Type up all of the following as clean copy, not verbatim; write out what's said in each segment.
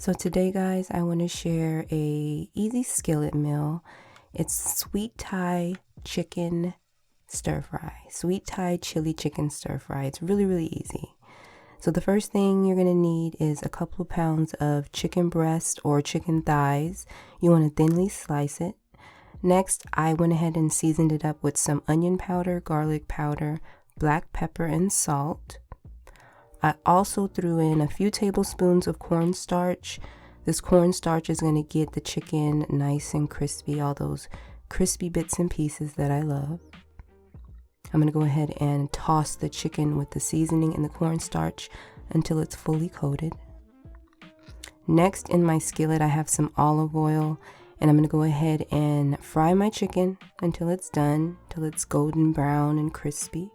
So today guys, I want to share a easy skillet meal. It's sweet Thai chicken stir fry. Sweet Thai chili chicken stir fry. It's really easy. So the first thing you're going to need is a couple of pounds of chicken breast or chicken thighs. You want to thinly slice it. Next, I went ahead and seasoned it up with some onion powder, garlic powder, black pepper, and salt. I also threw in a few tablespoons of cornstarch. This cornstarch is going to get the chicken nice and crispy, all those crispy bits and pieces that I love. I'm going to go ahead and toss the chicken with the seasoning and the cornstarch until it's fully coated. Next, in my skillet, I have some olive oil, and I'm going to go ahead and fry my chicken until it's done, till it's golden brown and crispy.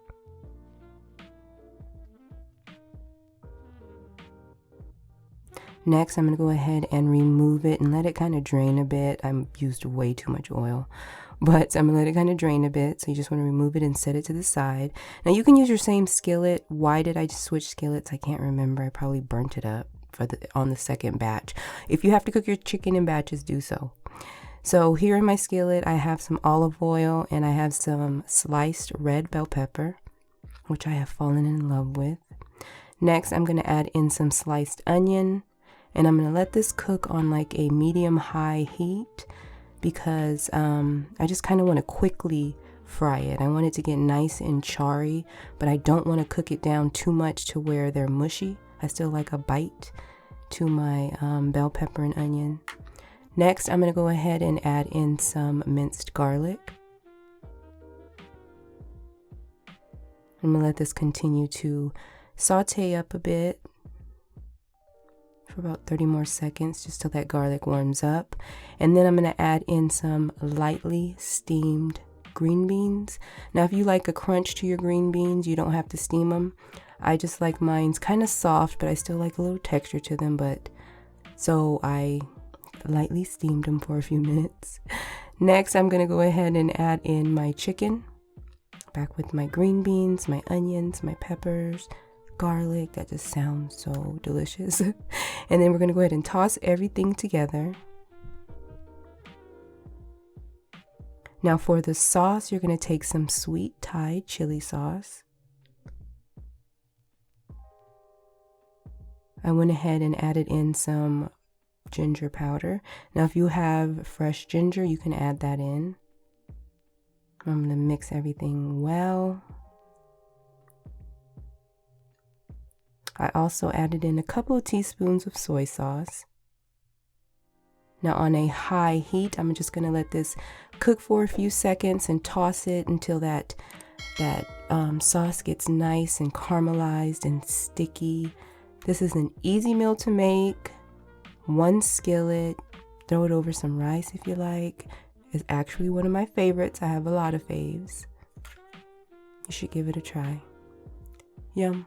Next, I'm going to go ahead and remove it and let it kind of drain a bit. I used way too much oil, but I'm going to let it kind of drain a bit. So you just want to remove it and set it to the side. Now you can use your same skillet. Why did I just switch skillets? I can't remember. I probably burnt it up on the second batch. If you have to cook your chicken in batches, do so. So here in my skillet, I have some olive oil and I have some sliced red bell pepper, which I have fallen in love with. Next, I'm going to add in some sliced onion. And I'm going to let this cook on like a medium-high heat because I just kind of want to quickly fry it. I want it to get nice and charry, but I don't want to cook it down too much to where they're mushy. I still like a bite to my bell pepper and onion. Next, I'm going to go ahead and add in some minced garlic. I'm going to let this continue to saute up a bit for about 30 more seconds, just till that garlic warms up. And then I'm going to add in some lightly steamed green beans. Now, if you like a crunch to your green beans, you don't have to steam them. I just like mine's kind of soft, but I still like a little texture to them. So I lightly steamed them for a few minutes. Next, I'm going to go ahead and add in my chicken, back with my green beans, my onions, my peppers, garlic. That just sounds so delicious. And then we're going to go ahead and toss everything together. Now for the sauce, you're going to take some sweet Thai chili sauce. I went ahead and added in some ginger powder. Now if you have fresh ginger, you can add that in. I'm going to mix everything well. I also added in a couple of teaspoons of soy sauce. Now on a high heat, I'm just going to let this cook for a few seconds and toss it until that sauce gets nice and caramelized and sticky. This is an easy meal to make. One skillet. Throw it over some rice if you like. It's actually one of my favorites. I have a lot of faves. You should give it a try. Yum.